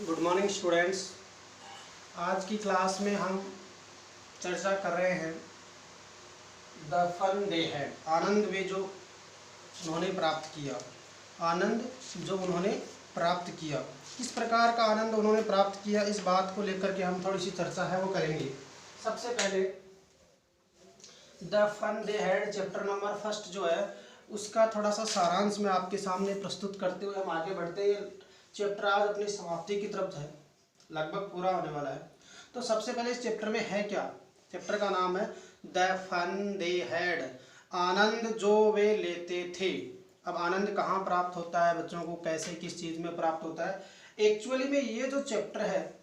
Good morning students. आज की class में हम चर्चा कर रहे हैं द फन दे हैड, आनंद वे जो उन्होंने प्राप्त किया। आनंद जो उन्होंने प्राप्त किया, किस प्रकार का आनंद उन्होंने प्राप्त किया, इस बात को लेकर के हम थोड़ी सी चर्चा है वो करेंगे। सबसे पहले the fun they had chapter number first जो है उसका थोड़ा सा सारांश में आपके सामने प्रस्तुत करते हुए हम आगे बढ़ते हैं। चैप्टर आज अपनी समाप्ति की तरफ है, लगभग पूरा होने वाला है। तो सबसे पहले इस चैप्टर में है क्या, चैप्टर का नाम है द फन दे हैड, आनंद जो वे लेते थे। अब आनंद कहाँ प्राप्त होता है, बच्चों को कैसे किस चीज़ में प्राप्त होता है। एक्चुअली में ये जो चैप्टर है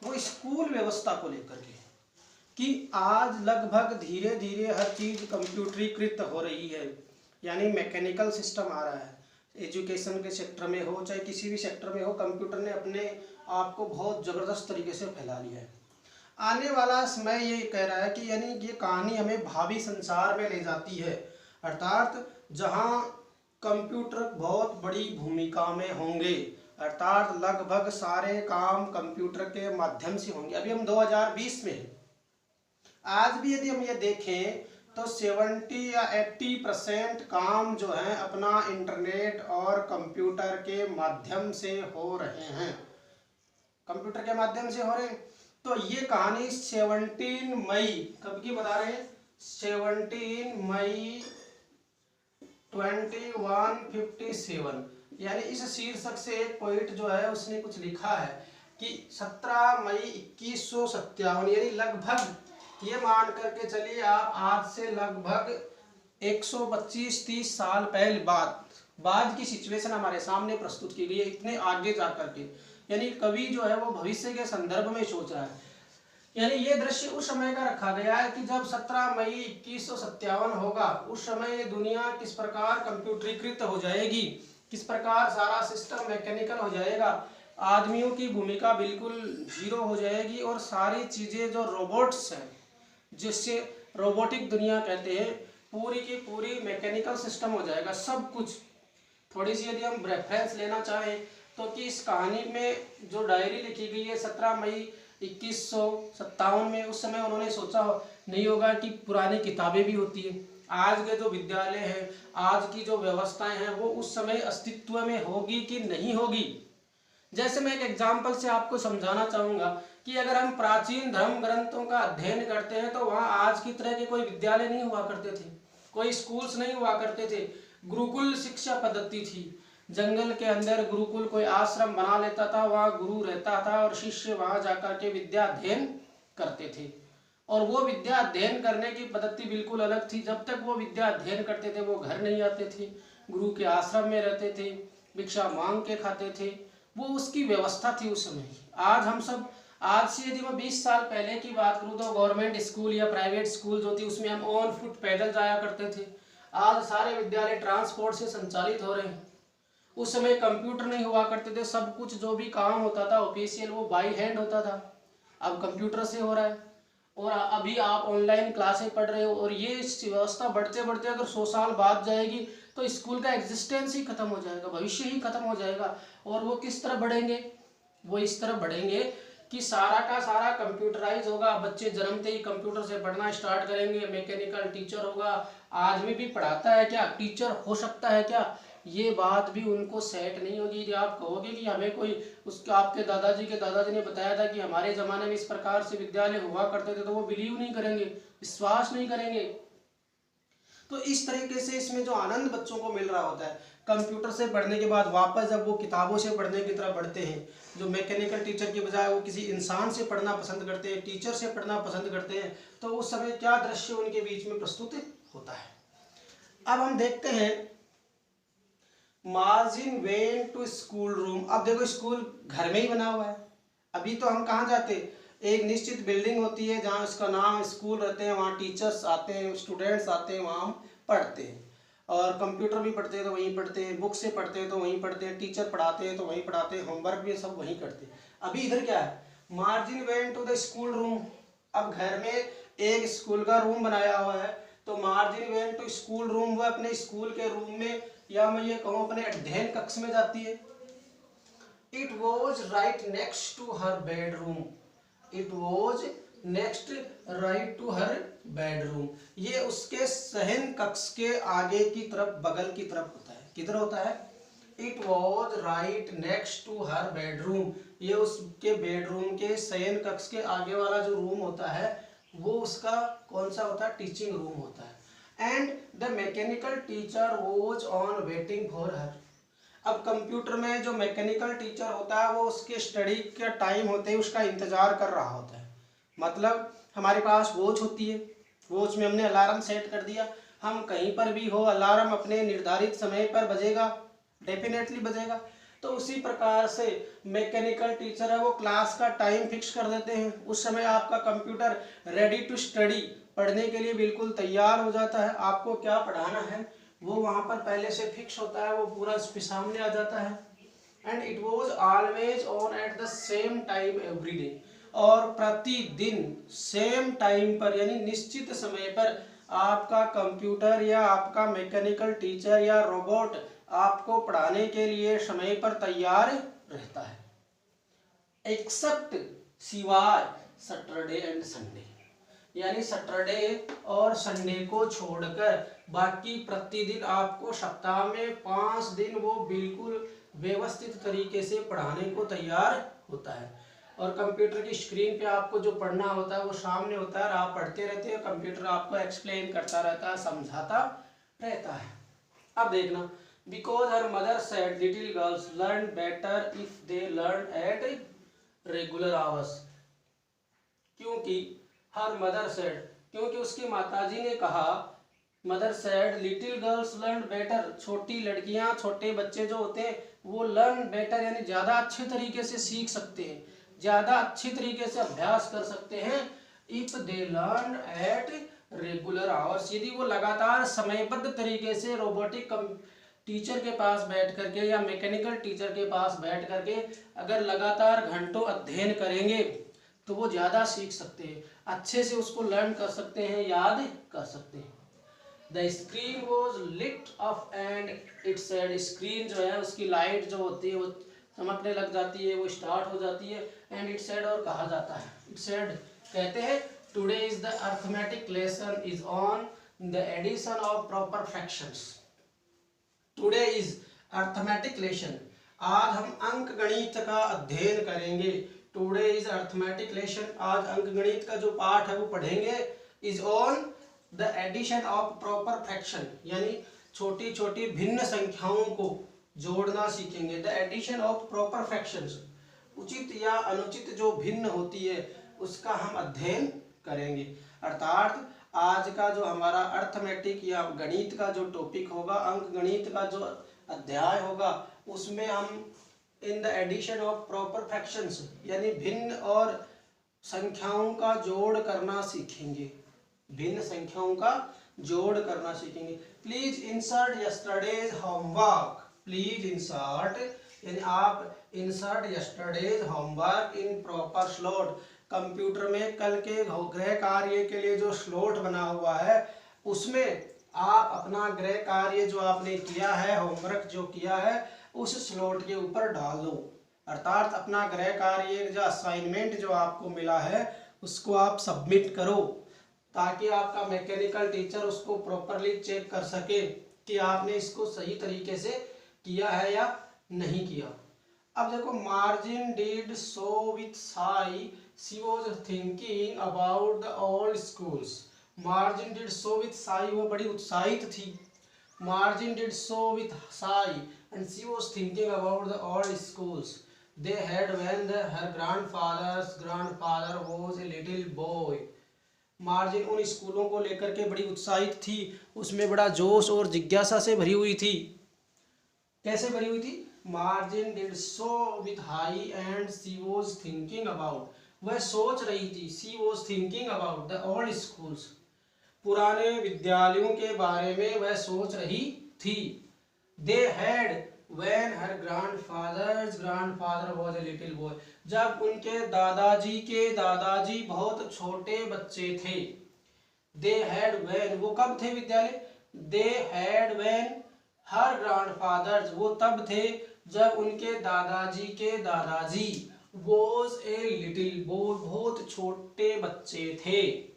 वो स्कूल व्यवस्था को लेकर के, कि आज लगभग धीरे धीरे हर चीज़ कंप्यूटरीकृत हो रही है, यानी मैकेनिकल सिस्टम आ रहा है। एजुकेशन के सेक्टर में हो चाहे किसी भी सेक्टर में हो, कंप्यूटर ने अपने आप को बहुत ज़बरदस्त तरीके से फैला लिया है। आने वाला समय ये कह रहा है कि यानी ये कहानी हमें भावी संसार में ले जाती है, अर्थात जहाँ कंप्यूटर बहुत बड़ी भूमिका में होंगे, अर्थात लगभग सारे काम कंप्यूटर के माध्यम से होंगे। अभी हम 2020 में हैं। आज भी यदि हम ये देखें तो 70 या 80% काम जो है अपना इंटरनेट और कंप्यूटर के माध्यम से हो रहे हैं, कंप्यूटर के माध्यम से हो रहे हैं। तो ये कहानी 17 मई कब की बता रहे हैं, 17 मई 2157, यानी इस शीर्षक से एक पोइट जो है उसने कुछ लिखा है कि 17 मई 2157, यानी लगभग ये मान करके चलिए आप आज से लगभग 125-30 साल पहले बाद की सिचुएशन हमारे सामने प्रस्तुत की गई है, इतने आगे जा करके। यानी कवि जो है वो भविष्य के संदर्भ में सोच रहा है। यानी ये दृश्य उस समय का रखा गया है कि जब 17 मई 2157 होगा, उस समय ये दुनिया किस प्रकार कंप्यूटरीकृत हो जाएगी, किस प्रकार सारा सिस्टम मैकेनिकल हो जाएगा, आदमियों की भूमिका बिल्कुल जीरो हो जाएगी और सारी चीज़ें जो रोबोट्स हैं, जिससे रोबोटिक दुनिया कहते हैं, पूरी की पूरी मैकेनिकल सिस्टम हो जाएगा सब कुछ। थोड़ी सी यदि हम रेफरेंस लेना चाहें तो कि इस कहानी में जो डायरी लिखी गई है 17 मई 2157 में, उस समय उन्होंने सोचा नहीं होगा कि पुरानी किताबें भी होती है, आज के जो विद्यालय हैं, आज की जो व्यवस्थाएं हैं वो उस समय अस्तित्व में होगी कि नहीं होगी। जैसे मैं एक एग्जाम्पल से आपको समझाना चाहूँगा कि अगर हम प्राचीन धर्म ग्रंथों का अध्ययन करते हैं तो वहाँ आज की तरह के कोई विद्यालय नहीं हुआ करते थे, कोई स्कूल्स नहीं हुआ करते थे, गुरुकुल शिक्षा पद्धति थी। जंगल के अंदर गुरुकुल, कोई आश्रम बना लेता था, वहाँ गुरु रहता था और शिष्य वहाँ जाकर के विद्या अध्ययन करते थे। और वो विद्या अध्ययन करने की पद्धति बिल्कुल अलग थी। जब तक वो विद्या अध्ययन करते थे वो घर नहीं आते थे, गुरु के आश्रम में रहते थे, भिक्षा मांग के खाते थे, वो उसकी व्यवस्था थी उस समय। आज से यदि मैं 20 साल पहले की बात करूँ तो गवर्नमेंट स्कूल या प्राइवेट स्कूल जो थी उसमें हम ऑन फुट पैदल जाया करते थे। आज सारे विद्यालय ट्रांसपोर्ट से संचालित हो रहे हैं। उस समय कंप्यूटर नहीं हुआ करते थे, सब कुछ जो भी काम होता था ऑफिशियल वो बाई हैंड होता था, अब कंप्यूटर से हो रहा है। और अभी आप ऑनलाइन क्लासें पढ़ रहे हो, और ये व्यवस्था बढ़ते बढ़ते अगर 100 साल बाद जाएगी तो स्कूल का एग्जिस्टेंस ही खत्म हो जाएगा, भविष्य ही खत्म हो जाएगा। और वो किस तरह बढ़ेंगे, वो इस तरह बढ़ेंगे कि सारा का सारा कंप्यूटराइज होगा। बच्चे जन्मते ही कंप्यूटर से पढ़ना स्टार्ट करेंगे, मैकेनिकल टीचर होगा। आदमी भी पढ़ाता है क्या, टीचर हो सकता है क्या, ये बात भी उनको सेट नहीं होगी। यदि आप कहोगे कि हमें कोई उसका आपके दादाजी के दादाजी ने बताया था कि हमारे ज़माने में इस प्रकार से विद्यालय हुआ करते थे, तो वो बिलीव नहीं करेंगे, विश्वास नहीं करेंगे। तो इस तरीके से इसमें जो आनंद बच्चों को मिल रहा होता है कंप्यूटर से पढ़ने के बाद, वापस जब वो किताबों से पढ़ने की तरफ बढ़ते हैं, जो मैकेनिकल टीचर के बजाय वो किसी इंसान से पढ़ना पसंद करते हैं, टीचर से पढ़ना पसंद करते हैं, तो उस समय क्या दृश्य उनके बीच में प्रस्तुत होता है। अब हम देखते हैं Margie went to school room. अब देखो स्कूल घर में ही बना हुआ है। अभी तो हम कहाँ जाते, एक निश्चित बिल्डिंग होती है जहाँ उसका नाम स्कूल रहते हैं, वहाँ टीचर्स आते हैं, स्टूडेंट्स आते हैं, वहाँ हम पढ़ते हैं। और कंप्यूटर भी पढ़ते हैं तो वहीं पढ़ते हैं, बुक से पढ़ते हैं तो वहीं पढ़ते हैं, टीचर पढ़ाते हैं तो वहीं पढ़ाते हैं, होमवर्क भी सब वहीं करते हैं। अभी इधर क्या है, Margie went to the school room. अब घर में एक स्कूल का रूम बनाया हुआ है, तो Margie went to school room, वह अपने स्कूल के रूम में, या मैं ये कहूँ अपने अध्ययन कक्ष में जाती है। It was right next to her bedroom. It was next right to her bedroom, ये उसके शयन कक्ष के आगे की तरफ, बगल की तरफ होता है। किधर होता है? It was right next to her bedroom, ये उसके बेडरूम के शयन कक्ष के आगे वाला जो रूम होता है वो उसका कौन सा होता है? टीचिंग रूम होता है। And the mechanical teacher was on waiting for her. अब कंप्यूटर में जो मैकेनिकल टीचर होता है वो उसके स्टडी का टाइम होते ही उसका इंतजार कर रहा होता है। मतलब हमारे पास वॉच होती है, वॉच में हमने अलार्म सेट कर दिया, हम कहीं पर भी हो अलार्म अपने निर्धारित समय पर बजेगा, डेफिनेटली बजेगा। तो उसी प्रकार से मैकेनिकल टीचर है वो क्लास का टाइम फिक्स कर देते हैं, उस समय आपका कंप्यूटर रेडी टू स्टडी, पढ़ने के लिए बिल्कुल तैयार हो जाता है। आपको क्या पढ़ाना है वो वहाँ पर पहले से फिक्स होता है, वो पूरा सामने आ जाता है। And it was always on at the same time every day, और प्रतिदिन सेम टाइम पर यानी निश्चित समय पर आपका कंप्यूटर या आपका मैकेनिकल टीचर या रोबोट आपको पढ़ाने के लिए समय पर तैयार रहता है, एक्सेप्ट सिवाय सैटरडे एंड संडे, यानी सैटरडे और संडे को छोड़कर बाकी प्रतिदिन आपको सप्ताह में 5 दिन वो बिल्कुल व्यवस्थित तरीके से पढ़ाने को तैयार होता है। और कंप्यूटर की स्क्रीन पे आपको जो पढ़ना होता है वो सामने होता है और आप पढ़ते रहते हैं, कंप्यूटर आपको एक्सप्लेन करता रहता है, समझाता रहता है। अब देखना, because her mother said little girls learn better if they learn at regular hours, क्योंकि हर मदर सेड, क्योंकि उसकी माताजी ने कहा, mother said little girls learn better, छोटी लड़कियां, छोटे बच्चे जो होते हैं वो लर्न बेटर यानी ज़्यादा अच्छे तरीके से सीख सकते हैं, ज़्यादा अच्छी तरीके से अभ्यास कर सकते हैं, if they learn at regular hours, यदि वो लगातार समयबद्ध तरीके से रोबोटिक टीचर के पास बैठ करके या मैकेनिकल टीचर के पास बैठ करके अगर लगातार घंटों अध्ययन करेंगे तो वो ज़्यादा सीख सकते हैं, अच्छे से उसको लर्न कर सकते हैं, याद कर सकते हैं। The screen was lit up and it said, screen जो है उसकी लाइट जो होती है वो चमकने लग जाती है, वो स्टार्ट हो जाती है। एंड इट सेड, और कहा जाता है, इट सेड कहते हैं, today is the arithmetic lesson is on the addition of proper fractions. Today is arithmetic lesson, आज हम अंक गणित का अध्ययन करेंगे। टुडे इज अर्थमेटिक लेसन, आज अंक गणित का जो पाठ है वो पढ़ेंगे। Is on the addition of proper fraction, यानी छोटी छोटी भिन्न संख्याओं को जोड़ना सीखेंगे। The addition of proper fractions, उचित या अनुचित जो भिन्न होती है उसका हम अध्ययन करेंगे। अर्थात आज का जो हमारा अर्थमेटिक या गणित का जो टॉपिक होगा, अंक गणित का जो अध्याय होगा, उसमें हम in the addition of proper fractions यानी भिन्न और संख्याओं का जोड़ करना सीखेंगे, भिन्न संख्याओं का जोड़ करना सीखेंगे। Please insert yesterday's homework, please insert यानी आप insert yesterday's homework in proper slot, computer में कल के गृह कार्य के लिए जो स्लॉट बना हुआ है उसमें आप अपना गृह कार्य जो आपने किया है, होमवर्क जो किया है, उस स्लॉट के ऊपर डाल दो। अर्थात अपना गृह कार्य जो असाइनमेंट जो आपको मिला है उसको आप सबमिट करो, ताकि आपका मैकेनिकल टीचर उसको प्रॉपरली चेक कर सके कि आपने इसको सही तरीके से किया है या नहीं किया। अब देखो, margin did so with Sai, she was thinking about the old schools. Margin did so with Sai, वो बड़ी उत्साहित थी। Margin did so with Sai and she was thinking about the old schools they had when her grandfather was a little boy। Margin उन स्कूलों को लेकर के बड़ी उत्साहित थी, उसमें बड़ा जोश और जिज्ञासा से भरी हुई थी। कैसे भरी हुई थी? Margin did so with high and she was thinking about, वह सोच रही थी, she was thinking about the old schools, पुराने विद्यालयों के बारे में वह सोच रही थी। They had when her grandfather's grandfather was a little boy, जब उनके दादाजी बहुत छोटे बच्चे थे। they had when, वो कब थे विद्यालय? they had when her grandfathers वो तब थे जब उनके दादाजी के दादाजी वॉज ए लिटिल बॉय, बहुत छोटे बच्चे थे।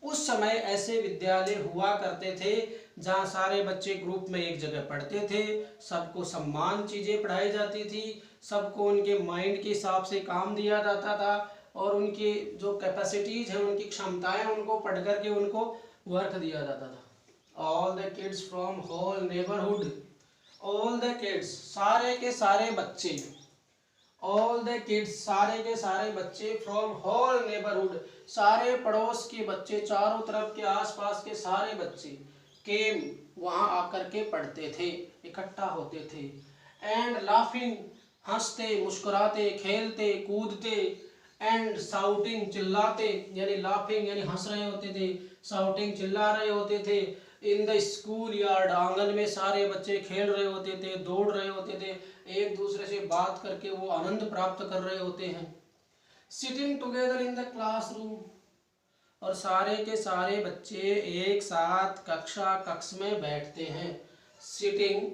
उस समय ऐसे विद्यालय हुआ करते थे जहाँ सारे बच्चे ग्रुप में एक जगह पढ़ते थे, सबको समान चीज़ें पढ़ाई जाती थी, सबको उनके माइंड के हिसाब से काम दिया जाता था और उनकी जो कैपेसिटीज है, उनकी क्षमताएं, उनको पढ़ करके उनको वर्क दिया जाता था। All the kids from whole neighbourhood, all the kids सारे के सारे बच्चे, ऑल द किड्स सारे के सारे बच्चे, फ्रॉम होल नेबरहुड सारे पड़ोस के बच्चे, चारों तरफ के आसपास के सारे बच्चे, केम वहाँ आकर के पढ़ते थे, इकट्ठा होते थे। एंड लाफिंग हंसते, मुस्कुराते, खेलते, कूदते, एंड साउटिंग चिल्लाते, यानी लाफिंग यानी हंस रहे होते थे, साउटिंग चिल्ला रहे होते थे। इन द स्कूल यार्ड आंगन में सारे बच्चे खेल रहे होते थे, दौड़ रहे होते थे, एक दूसरे से बात करके वो आनंद प्राप्त कर रहे होते हैं। Sitting together in the classroom, और सारे के सारे बच्चे एक साथ कक्ष में बैठते हैं। सिटिंग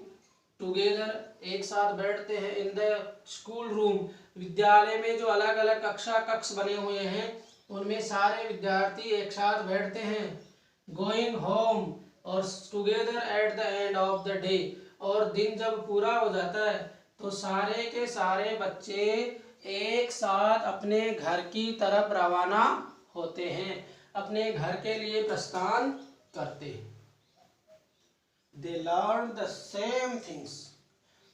टुगेदर एक साथ बैठते हैं। इन द स्कूल रूम विद्यालय में जो अलग अलग कक्ष बने हुए हैं उनमें सारे विद्यार्थी एक साथ बैठते हैं। गोइंग होम और together at the end of the day, और दिन जब पूरा हो जाता है तो सारे के सारे बच्चे एक साथ अपने घर की तरफ रवाना होते हैं, अपने घर के लिए प्रस्थान करते हैं। They learn the same things.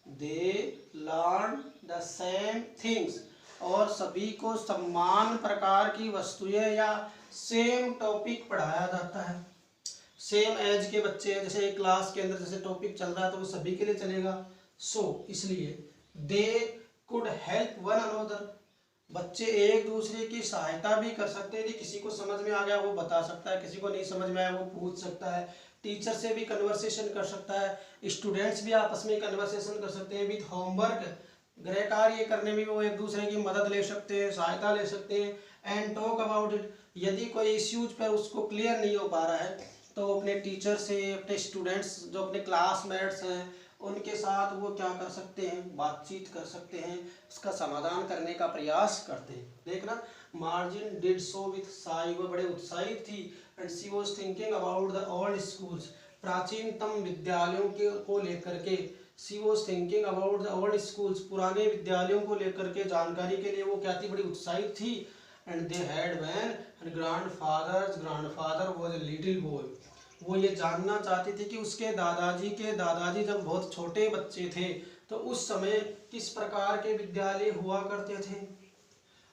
They learn the same things. और सभी को समान प्रकार की वस्तुएं या सेम टॉपिक पढ़ाया जाता है। सेम एज के बच्चे हैं, जैसे एक क्लास के अंदर जैसे टॉपिक चल रहा है तो वो सभी के लिए चलेगा। इसलिए they could help one another, बच्चे एक दूसरे की सहायता भी कर सकते हैं। किसी को समझ में आ गया वो बता सकता है, किसी को नहीं समझ में आया वो पूछ सकता है, टीचर से भी कन्वर्सेशन कर सकता है, स्टूडेंट्स भी आपस में कन्वर्सेशन कर सकते हैं। विथ होमवर्क गृह कार्य करने में वो एक दूसरे की मदद ले सकते हैं, सहायता ले सकते हैं। एंड टॉक अबाउट इट, यदि कोई इश्यूज पर उसको क्लियर नहीं हो पा रहा है तो अपने टीचर से, अपने स्टूडेंट्स जो अपने क्लासमेट्स हैं उनके साथ वो क्या कर सकते हैं, बातचीत कर सकते हैं, उसका समाधान करने का प्रयास करते हैं। देखना, margin did so with Sai, वो बड़े उत्साहित थी। And she was thinking about the old schools, प्राचीनतम विद्यालयों के को लेकर के। She was thinking about the old schools, पुराने विद्यालयों को लेकर के जानकारी के लिए वो क्या थी, बड़ी उत्साहित थी। And they had when grandfather was a little boy, वो ये जानना चाहती थी कि उसके दादाजी जब बहुत छोटे बच्चे थे तो उस समय किस प्रकार के विद्यालय हुआ करते थे।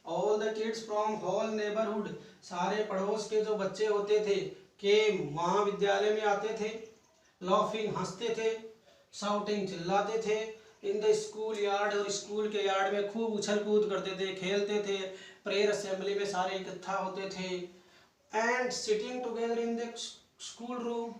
All the kids from whole neighbourhood, सारे पड़ोस के जो बच्चे होते थे के वहाँ विद्यालय में आते थे। लॉफिंग हंसते थे, शाउटिंग चिल्लाते थे। इन द स्कूल यार्ड, और स्कूल के यार्ड में खूब उछल कूद करते थे, खेलते थे। प्रेयर असेंबली में सारे इकट्ठा होते थे। And sitting together in the school room,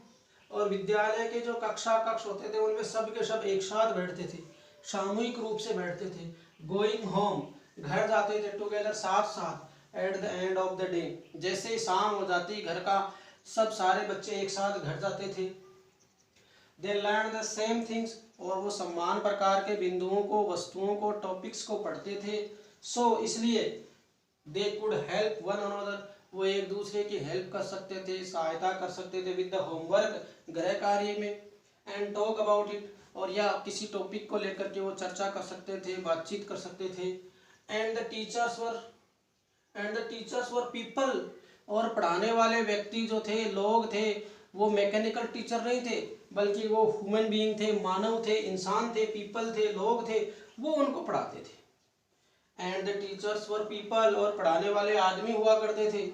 और विद्यालय के जो कक्ष होते थे उनमें सब के सब एक साथ बैठते थे, सामूहिक रूप से बैठते थे। गोइंग होम, घर जाते थे, टुगेदर साथ साथ। At the end of the day, जैसे ही शाम हो जाती घर का सब सारे बच्चे एक साथ घर जाते थे। They learn the same things, और वो समान प्रकार के बिंदुओं को, वस्तुओं को, टॉपिक्स को पढ़ते थे। इसलिए they could help one another, वो एक दूसरे की हेल्प कर सकते थे, सहायता कर सकते थे। विद द होमवर्क, गृह कार्य में। एंड टॉक अबाउट इट, और या किसी टॉपिक को लेकर के वो चर्चा कर सकते थे, बातचीत कर सकते थे। And the teachers were people, और पढ़ाने वाले व्यक्ति जो थे, लोग थे, वो मैकेनिकल टीचर नहीं थे बल्कि वो ह्यूमन बीइंग थे, मानव थे, इंसान थे, पीपल थे, लोग थे, वो उनको पढ़ाते थे। And the teachers were people, और पढ़ाने वाले आदमी हुआ करते थे।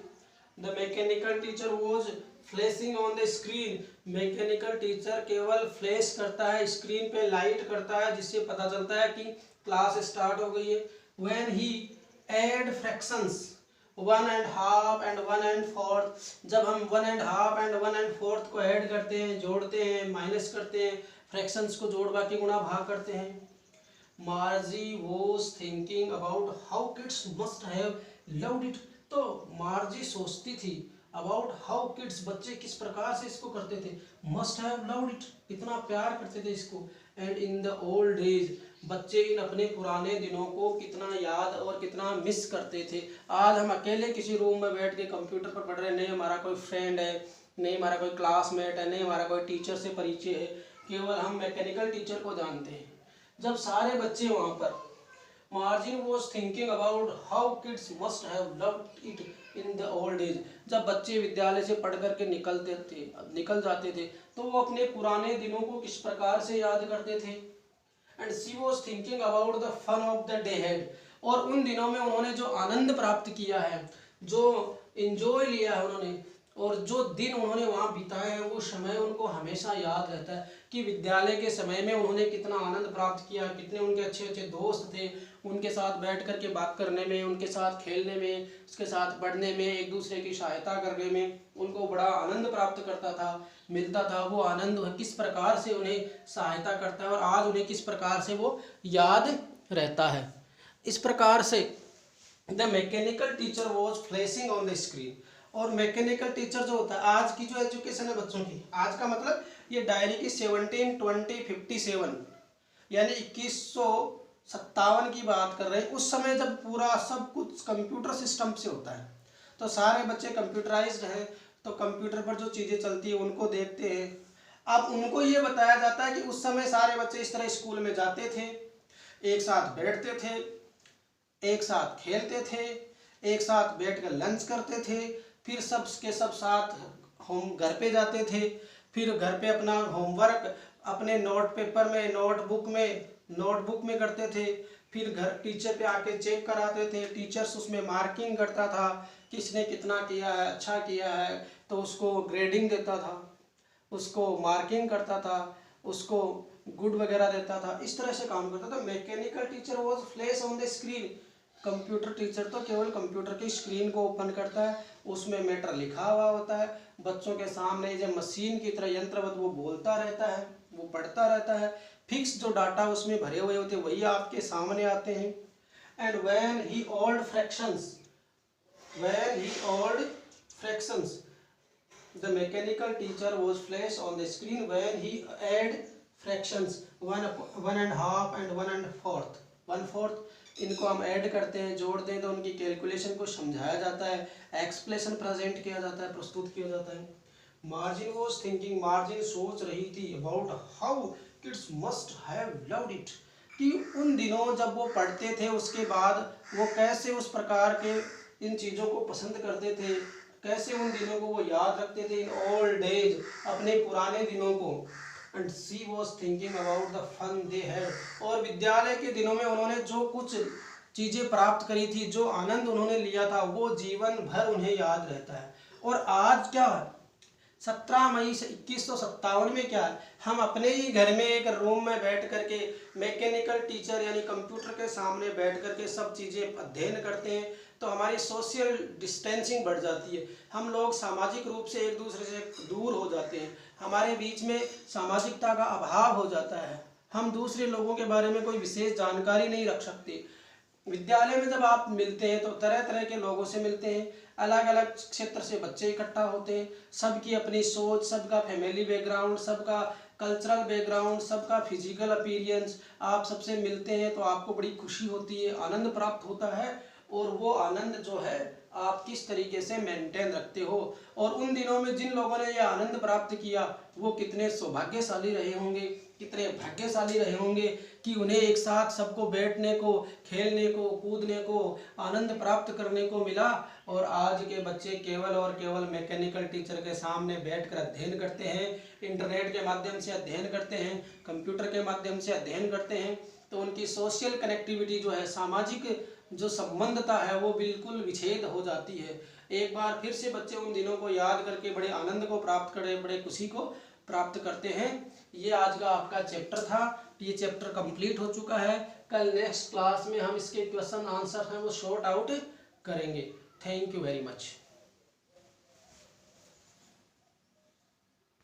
The mechanical teacher was flashing on the screen, mechanical teacher केवल फ्लैश करता है, स्क्रीन पे लाइट करता है, जिससे पता चलता है कि क्लास स्टार्ट हो गई है। When he add fractions 1.5 and 1/4, जब हम 1.5 and 1/4 को ऐड करते हैं, जोड़ते हैं, माइनस करते हैं, फ्रैक्शंस को जोड़ बाकी गुणा भाग करते हैं। मार्जी was thinking about how kids must have loved it, तो मार्जी सोचती थी अबाउट हाउ किड्स, बच्चे किस प्रकार से इसको करते थे, मस्ट हैव लव्ड इट, कितना प्यार करते थे इसको, and in the old age, बच्चे इन अपने पुराने दिनों को कितना याद और कितना मिस करते थे। आज हम अकेले किसी रूम में बैठ के कंप्यूटर पर पढ़ रहे हैं, नहीं हमारा कोई फ्रेंड है, नहीं हमारा कोई क्लासमेट है, नहीं हमारा कोई टीचर से परिचय है, केवल हम मैकेनिकल टीचर को जानते हैं। जब सारे बच्चे वहाँ पर, margin was thinking about how kids must have loved it in the old age, जब बच्चे विद्यालय से पढ़ करके निकल जाते थे तो वो अपने पुराने दिनों को किस प्रकार से याद करते थे। And she was thinking about the fun of the day head, और उन दिनों में उन्होंने जो आनंद प्राप्त किया है, जो इंजॉय लिया है उन्होंने, और जो दिन उन्होंने वहाँ बिताए हैं, वो समय उनको हमेशा याद रहता है कि विद्यालय के समय में उन्होंने कितना आनंद प्राप्त किया, कितने उनके अच्छे अच्छे दोस्त थे, उनके साथ बैठ कर के बात करने में, उनके साथ खेलने में, उसके साथ पढ़ने में, एक दूसरे की सहायता करने में उनको बड़ा आनंद प्राप्त करता था, मिलता था। वो आनंद किस प्रकार से उन्हें सहायता करता है और आज उन्हें किस प्रकार से वो याद रहता है। इस प्रकार से the mechanical teacher was flashing on the screen, और मैकेनिकल टीचर जो होता है, आज की जो एजुकेशन है बच्चों की, आज का मतलब ये डायरी की 17/20/57 यानी 2157 की बात कर रहे हैं। उस समय जब पूरा सब कुछ कंप्यूटर सिस्टम से होता है, तो सारे बच्चे कंप्यूटराइज्ड हैं, तो कंप्यूटर पर जो चीज़ें चलती है उनको देखते हैं। अब उनको ये बताया जाता है कि उस समय सारे बच्चे इस तरह स्कूल में जाते थे, एक साथ बैठते थे, एक साथ खेलते थे, एक साथ बैठकर लंच करते थे, फिर सब के सब साथ होम घर पे जाते थे, फिर घर पे अपना होमवर्क अपने नोट पेपर में नोटबुक में करते थे, फिर घर टीचर पे आके चेक कराते थे, टीचर्स उसमें मार्किंग करता था, किसने कितना किया है, अच्छा किया है तो उसको ग्रेडिंग देता था, उसको मार्किंग करता था, उसको गुड वगैरह देता था, इस तरह से काम करता था। Mechanical teacher was flash on the screen, computer teacher तो केवल कंप्यूटर की स्क्रीन को ओपन करता है, उसमें मैटर लिखा हुआ होता है, बच्चों के सामने जो मशीन की तरह यंत्रवत वो बोलता रहता है, वो पढ़ता रहता है, फिक्स जो डाटा उसमें भरे हुए होते हैं वही आपके सामने आते हैं। And when he old fractions the mechanical teacher was flash on the screen when he add fractions 1.5 and 1/4 इनको हम ऐड करते हैं, जोड़ते हैं तो उनकी कैलकुलेशन को समझाया जाता है, एक्सप्लेनेशन प्रेजेंट किया जाता है, प्रस्तुत किया जाता है। मार्जिन वॉज थिंकिंग, मार्जिन सोच रही थी about how kids must have loved it, कि उन दिनों जब वो पढ़ते थे उसके बाद वो कैसे उस प्रकार के इन चीज़ों को पसंद करते थे, कैसे उन दिनों को वो याद रखते थे, इन ओल्ड एज, अपने पुराने दिनों को। And she was thinking about the fun they had, और विद्यालय के दिनों में उन्होंने जो कुछ चीज़ें प्राप्त करी थी, जो आनंद उन्होंने लिया था, वो जीवन भर उन्हें याद रहता है। और आज क्या है, 17 मई से 2157 में क्या है, हम अपने ही घर में एक रूम में बैठ करके मैकेनिकल टीचर यानी कंप्यूटर के सामने बैठ करके सब चीज़ें अध्ययन करते हैं, तो हमारी सोशल डिस्टेंसिंग बढ़ जाती है, हम लोग सामाजिक रूप से एक दूसरे से दूर हो जाते हैं, हमारे बीच में सामाजिकता का अभाव हो जाता है, हम दूसरे लोगों के बारे में कोई विशेष जानकारी नहीं रख सकते। विद्यालय में जब आप मिलते हैं तो तरह तरह के लोगों से मिलते हैं, अलग अलग क्षेत्र से बच्चे इकट्ठा होते हैं, सबकी अपनी सोच, सबका फैमिली बैकग्राउंड, सबका कल्चरल बैकग्राउंड, सबका फिजिकल अपीयरेंस, आप सबसे मिलते हैं तो आपको बड़ी खुशी होती है, आनंद प्राप्त होता है, और वो आनंद जो है आप किस तरीके से मेंटेन रखते हो। और उन दिनों में जिन लोगों ने यह आनंद प्राप्त किया वो कितने सौभाग्यशाली रहे होंगे, कितने भाग्यशाली रहे होंगे कि उन्हें एक साथ सबको बैठने को, खेलने को, कूदने को, आनंद प्राप्त करने को मिला। और आज के बच्चे केवल और केवल मैकेनिकल टीचर के सामने बैठकर अध्ययन करते हैं, इंटरनेट के माध्यम से अध्ययन करते हैं, कंप्यूटर के माध्यम से अध्ययन करते हैं, तो उनकी सोशल कनेक्टिविटी जो है, सामाजिक जो संबंधता है वो बिल्कुल विच्छेद हो जाती है। एक बार फिर से बच्चे उन दिनों को याद करके बड़े आनंद को प्राप्त करें, बड़े खुशी को प्राप्त करते हैं। ये आज का आपका चैप्टर था, ये चैप्टर कंप्लीट हो चुका है। कल नेक्स्ट क्लास में हम इसके क्वेश्चन आंसर हैं वो शॉर्ट आउट करेंगे। Thank you very much.